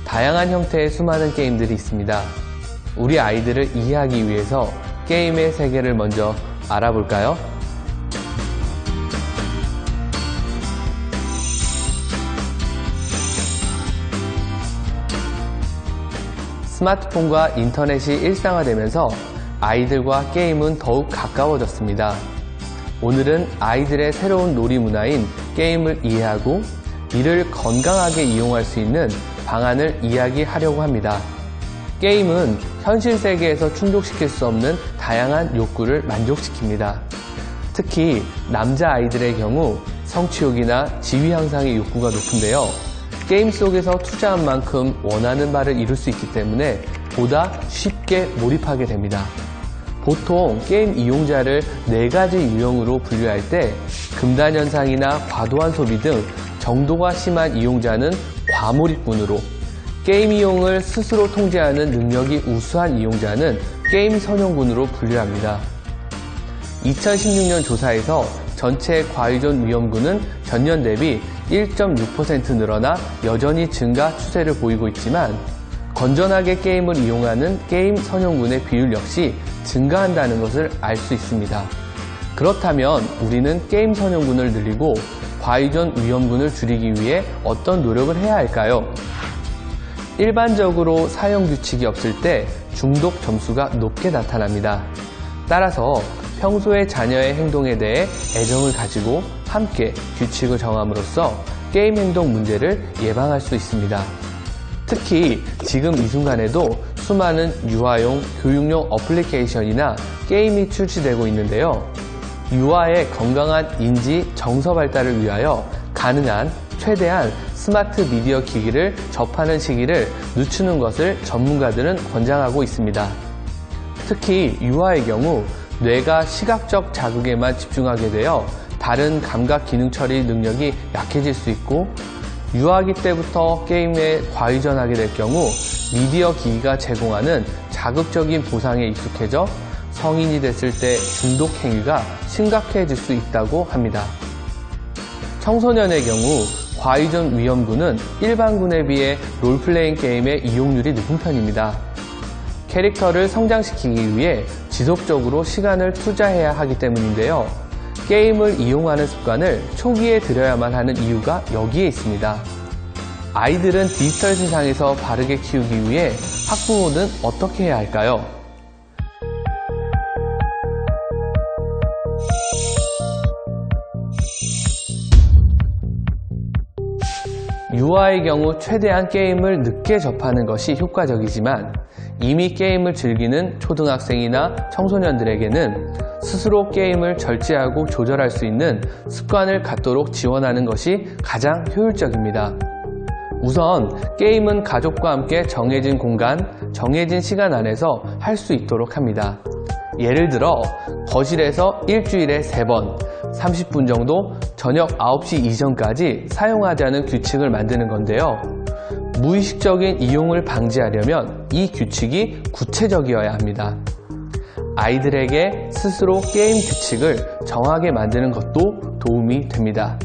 다양한 형태의 수많은 게임들이 있습니다. 우리 아이들을 이해하기 위해서 게임의 세계를 먼저 알아볼까요? 스마트폰과 인터넷이 일상화되면서 아이들과 게임은 더욱 가까워졌습니다. 오늘은 아이들의 새로운 놀이 문화인 게임을 이해하고 이를 건강하게 이용할 수 있는 방안을 이야기하려고 합니다. 게임은 현실 세계에서 충족시킬 수 없는 다양한 욕구를 만족시킵니다. 특히 남자아이들의 경우 성취욕이나 지위 향상의 욕구가 높은데요. 게임 속에서 투자한 만큼 원하는 바를 이룰 수 있기 때문에 보다 쉽게 몰입하게 됩니다. 보통 게임 이용자를 4가지 유형으로 분류할 때 금단현상이나 과도한 소비 등 정도가 심한 이용자는 과몰입군으로, 게임 이용을 스스로 통제하는 능력이 우수한 이용자는 게임 선용군으로 분류합니다. 2016년 조사에서 전체 과의존 위험군은 전년 대비 1.6% 늘어나 여전히 증가 추세를 보이고 있지만 건전하게 게임을 이용하는 게임 선용군의 비율 역시 증가한다는 것을 알 수 있습니다. 그렇다면 우리는 게임 선용군을 늘리고 과의존 위험군을 줄이기 위해 어떤 노력을 해야 할까요? 일반적으로 사용 규칙이 없을 때 중독 점수가 높게 나타납니다. 따라서 평소에 자녀의 행동에 대해 애정을 가지고 함께 규칙을 정함으로써 게임 행동 문제를 예방할 수 있습니다. 특히 지금 이 순간에도 수많은 유아용, 교육용 어플리케이션이나 게임이 출시되고 있는데요. 유아의 건강한 인지, 정서 발달을 위하여 가능한 최대한 스마트 미디어 기기를 접하는 시기를 늦추는 것을 전문가들은 권장하고 있습니다. 특히 유아의 경우 뇌가 시각적 자극에만 집중하게 되어 다른 감각 기능 처리 능력이 약해질 수 있고, 유아기 때부터 게임에 과의존하게 될 경우 미디어 기기가 제공하는 자극적인 보상에 익숙해져 성인이 됐을 때 중독 행위가 심각해질 수 있다고 합니다. 청소년의 경우 과의존 위험군은 일반군에 비해 롤플레잉 게임의 이용률이 높은 편입니다. 캐릭터를 성장시키기 위해 지속적으로 시간을 투자해야 하기 때문인데요. 게임을 이용하는 습관을 초기에 들여야만 하는 이유가 여기에 있습니다. 아이들은 디지털 세상에서 바르게 키우기 위해 학부모는 어떻게 해야 할까요? 유아의 경우 최대한 게임을 늦게 접하는 것이 효과적이지만 이미 게임을 즐기는 초등학생이나 청소년들에게는 스스로 게임을 절제하고 조절할 수 있는 습관을 갖도록 지원하는 것이 가장 효율적입니다. 우선 게임은 가족과 함께 정해진 공간, 정해진 시간 안에서 할 수 있도록 합니다. 예를 들어 거실에서 일주일에 3번, 30분 정도 저녁 9시 이전까지 사용하자는 규칙을 만드는 건데요. 무의식적인 이용을 방지하려면 이 규칙이 구체적이어야 합니다. 아이들에게 스스로 게임 규칙을 정하게 만드는 것도 도움이 됩니다.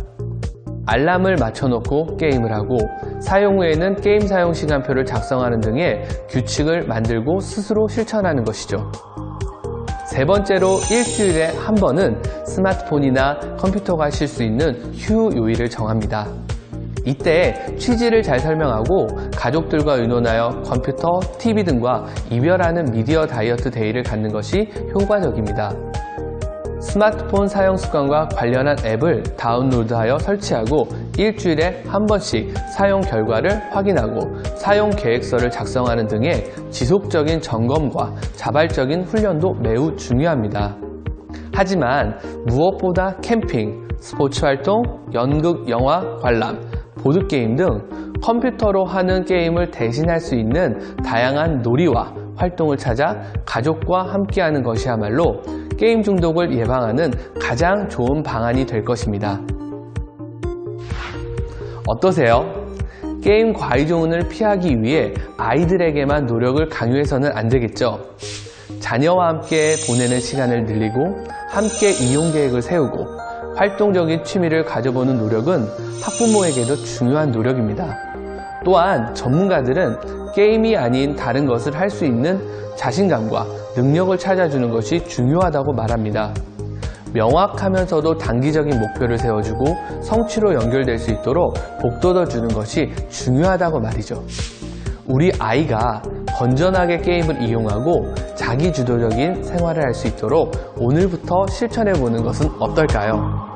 알람을 맞춰놓고 게임을 하고 사용 후에는 게임 사용 시간표를 작성하는 등의 규칙을 만들고 스스로 실천하는 것이죠. 세 번째로 일주일에 한 번은 스마트폰이나 컴퓨터가 쉴 수 있는 휴 요일을 정합니다. 이때 취지를 잘 설명하고 가족들과 의논하여 컴퓨터, TV 등과 이별하는 미디어 다이어트 데이를 갖는 것이 효과적입니다. 스마트폰 사용 습관과 관련한 앱을 다운로드하여 설치하고 일주일에 한 번씩 사용 결과를 확인하고 사용 계획서를 작성하는 등의 지속적인 점검과 자발적인 훈련도 매우 중요합니다. 하지만 무엇보다 캠핑, 스포츠 활동, 연극, 영화, 관람, 보드게임 등 컴퓨터로 하는 게임을 대신할 수 있는 다양한 놀이와 활동을 찾아 가족과 함께하는 것이야말로 게임 중독을 예방하는 가장 좋은 방안이 될 것입니다. 어떠세요? 게임 과의존을 피하기 위해 아이들에게만 노력을 강요해서는 안 되겠죠. 자녀와 함께 보내는 시간을 늘리고 함께 이용 계획을 세우고 활동적인 취미를 가져보는 노력은 학부모에게도 중요한 노력입니다. 또한 전문가들은 게임이 아닌 다른 것을 할 수 있는 자신감과 능력을 찾아주는 것이 중요하다고 말합니다. 명확하면서도 단기적인 목표를 세워주고 성취로 연결될 수 있도록 북돋아주는 것이 중요하다고 말이죠. 우리 아이가 건전하게 게임을 이용하고 자기주도적인 생활을 할 수 있도록 오늘부터 실천해보는 것은 어떨까요?